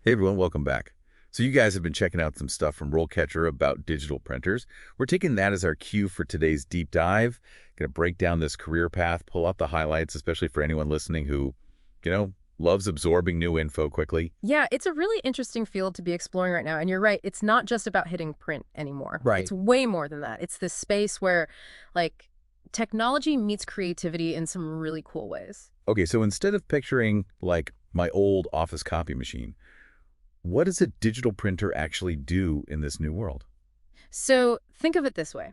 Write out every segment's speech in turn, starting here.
Hey everyone, welcome back. So you guys have been checking out some stuff from RoleCatcher about digital printers. We're taking that as our cue for today's deep dive. Going to break down this career path, pull out the highlights, especially for anyone listening who, loves absorbing new info quickly. Yeah, it's a really interesting field to be exploring right now. And you're right, it's not just about hitting print anymore. It's Right. way more than that. It's this space where, like, technology meets creativity in some really cool ways. Okay, so instead of picturing like my old office copy machine, what does a digital printer actually do in this new world? So think of it this way.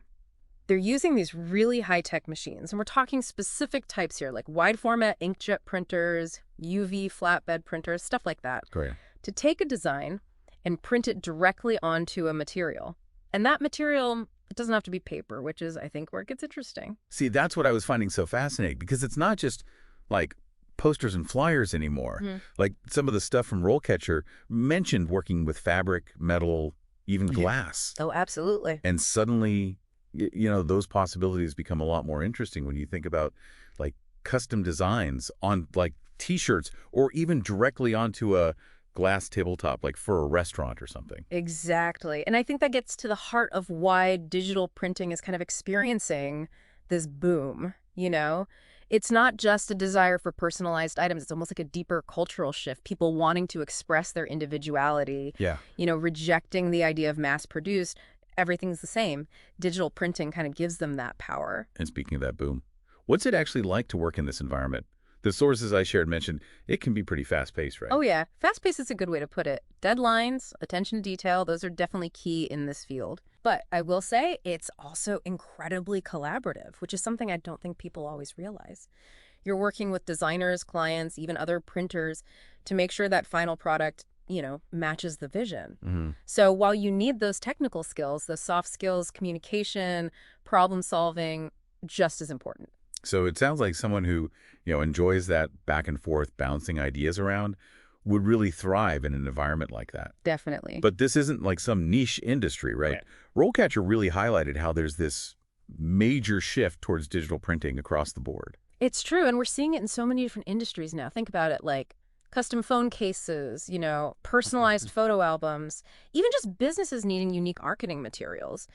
They're using these really high-tech machines, and we're talking specific types here, like wide-format inkjet printers, UV flatbed printers, stuff like that, Great. to take a design and print it directly onto a material. And that material, it doesn't have to be paper, which is, I think, where it gets interesting. See, that's what I was finding so fascinating because it's not just like posters and flyers anymore. Mhm. Like some of the stuff from RoleCatcher mentioned working with fabric, metal, even glass. Oh, absolutely. And suddenly, those possibilities become a lot more interesting when you think about like custom designs on like t-shirts or even directly onto a glass tabletop, like for a restaurant or something. Exactly. And I think that gets to the heart of why digital printing is kind of experiencing this boom, you know? It's not just a desire for personalized items. It's almost like a deeper cultural shift. People wanting to express their individuality, Yeah. rejecting the idea of mass-produced. Everything's the same. Digital printing kind of gives them that power. And speaking of that boom, what's it actually like to work in this environment? The sources I shared mentioned it can be pretty fast-paced, right? Oh, yeah. Fast-paced is a good way to put it. Deadlines, attention to detail, those are definitely key in this field. But I will say it's also incredibly collaborative, which is something I don't think people always realize. You're working with designers, clients, even other printers to make sure that final product, matches the vision. Hmm. So while you need those technical skills, the soft skills, communication, problem solving, just as important. So it sounds like someone who, enjoys that back and forth bouncing ideas around would really thrive in an environment like that. Definitely. But this isn't like some niche industry, right? Rollcatcher really highlighted how there's this major shift towards digital printing across the board. It's true, and we're seeing it in so many different industries now. Think about it, like custom phone cases, personalized photo albums, even just businesses needing unique marketing materials.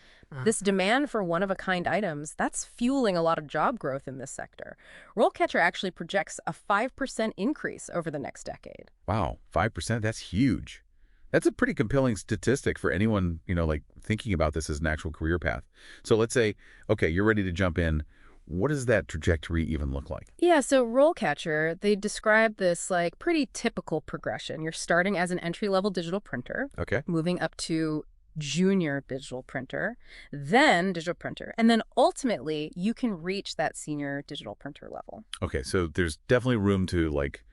This demand for one-of-a-kind items, that's fueling a lot of job growth in this sector. Rollcatcher actually projects a 5% increase over the next decade. Wow, 5%, that's huge. That's a pretty compelling statistic for anyone, like thinking about this as an actual career path. So let's say, okay, you're ready to jump in. What does that trajectory even look like? Yeah, so RoleCatcher, they describe this like pretty typical progression. You're starting as an entry-level digital printer, Okay. moving up to junior digital printer, then digital printer, and then ultimately you can reach that senior digital printer level. Okay, so there's definitely room to like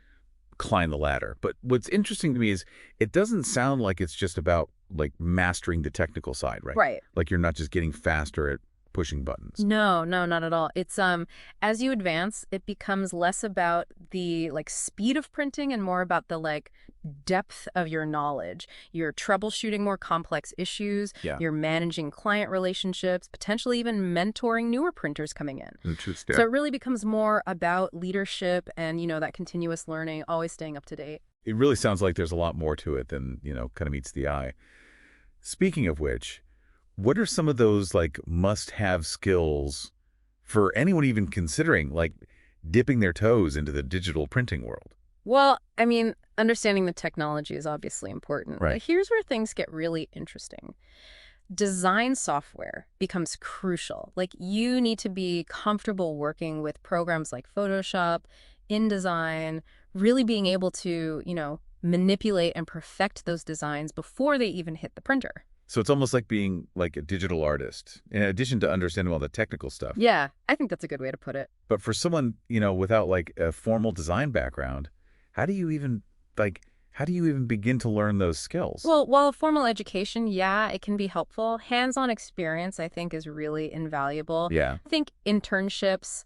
climb the ladder. But what's interesting to me is it doesn't sound like it's just about like mastering the technical side, right? Right. Like you're not just getting faster at pushing buttons. No, no, not at all. It's as you advance, it becomes less about the like speed of printing and more about the like depth of your knowledge. You're troubleshooting more complex issues, Yeah. you're managing client relationships, potentially even mentoring newer printers coming in. Interesting. So it really becomes more about leadership and, that continuous learning, always staying up to date. It really sounds like there's a lot more to it than, kind of meets the eye. Speaking of which, what are some of those like must-have skills for anyone even considering like dipping their toes into the digital printing world? Well, I mean, understanding the technology is obviously important. Right. But here's where things get really interesting. Design software becomes crucial. Like you need to be comfortable working with programs like Photoshop, InDesign, really being able to, manipulate and perfect those designs before they even hit the printer. So it's almost like being like a digital artist, in addition to understanding all the technical stuff. Yeah, I think that's a good way to put it. But for someone, without like a formal design background, how do you even begin to learn those skills? Well, while formal education, yeah, it can be helpful. Hands-on experience, I think, is really invaluable. Yeah. I think internships,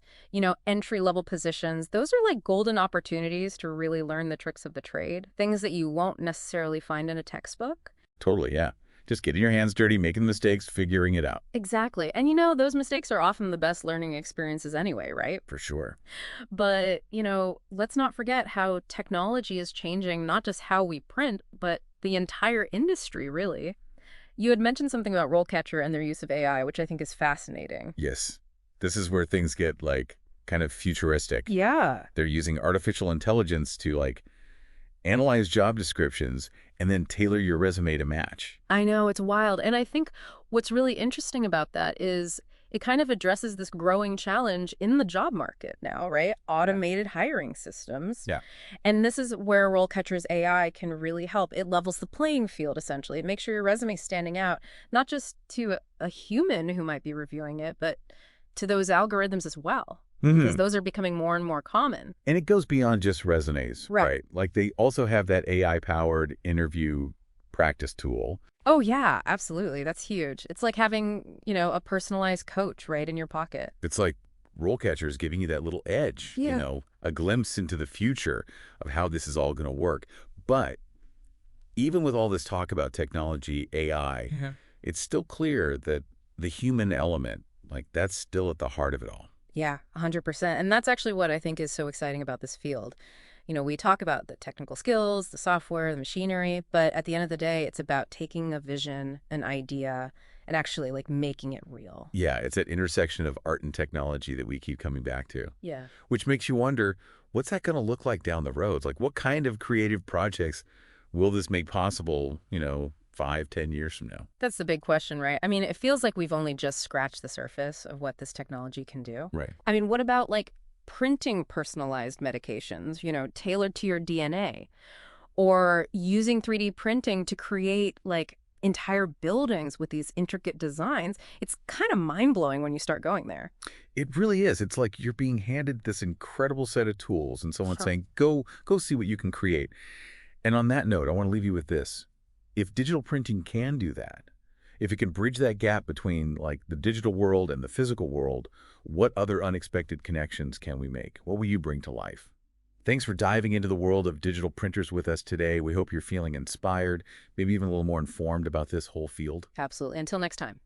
entry-level positions, those are like golden opportunities to really learn the tricks of the trade, things that you won't necessarily find in a textbook. Totally, yeah. Just getting your hands dirty, making mistakes, figuring it out. Exactly. And those mistakes are often the best learning experiences anyway, right? For sure. But, let's not forget how technology is changing not just how we print, but the entire industry, really. You had mentioned something about RoleCatcher and their use of AI, which I think is fascinating. Yes. This is where things get, like, kind of futuristic. Yeah. They're using artificial intelligence to, like, analyze job descriptions and then tailor your resume to match. I know, it's wild. And I think what's really interesting about that is it kind of addresses this growing challenge in the job market now, right? Automated hiring systems. Yeah. And this is where RoleCatcher's AI can really help. It levels the playing field, essentially. It makes sure your resume is standing out, not just to a human who might be reviewing it, but to those algorithms as well. Because those are becoming more and more common. And it goes beyond just resumes, Right. Like they also have that AI-powered interview practice tool. Oh, yeah, absolutely. That's huge. It's like having, a personalized coach right in your pocket. It's like RoleCatcher is giving you that little edge, Yeah. a glimpse into the future of how this is all going to work. But even with all this talk about technology, AI, it's still clear that the human element, like that's still at the heart of it all. Yeah, 100%. And that's actually what I think is so exciting about this field. We talk about the technical skills, the software, the machinery, but at the end of the day, it's about taking a vision, an idea, and actually like making it real. Yeah, it's that intersection of art and technology that we keep coming back to, Yeah. which makes you wonder, what's that going to look like down the road? Like what kind of creative projects will this make possible, 5, 10 years from now? That's the big question, right? I mean, it feels like we've only just scratched the surface of what this technology can do. Right. I mean, what about like printing personalized medications, tailored to your DNA, or using 3D printing to create like entire buildings with these intricate designs? It's kind of mind-blowing when you start going there. It really is. It's like you're being handed this incredible set of tools and someone's Huh. saying, go see what you can create. And on that note, I want to leave you with this. If digital printing can do that, if it can bridge that gap between like the digital world and the physical world, what other unexpected connections can we make? What will you bring to life? Thanks for diving into the world of digital printers with us today. We hope you're feeling inspired, maybe even a little more informed about this whole field. Absolutely. Until next time.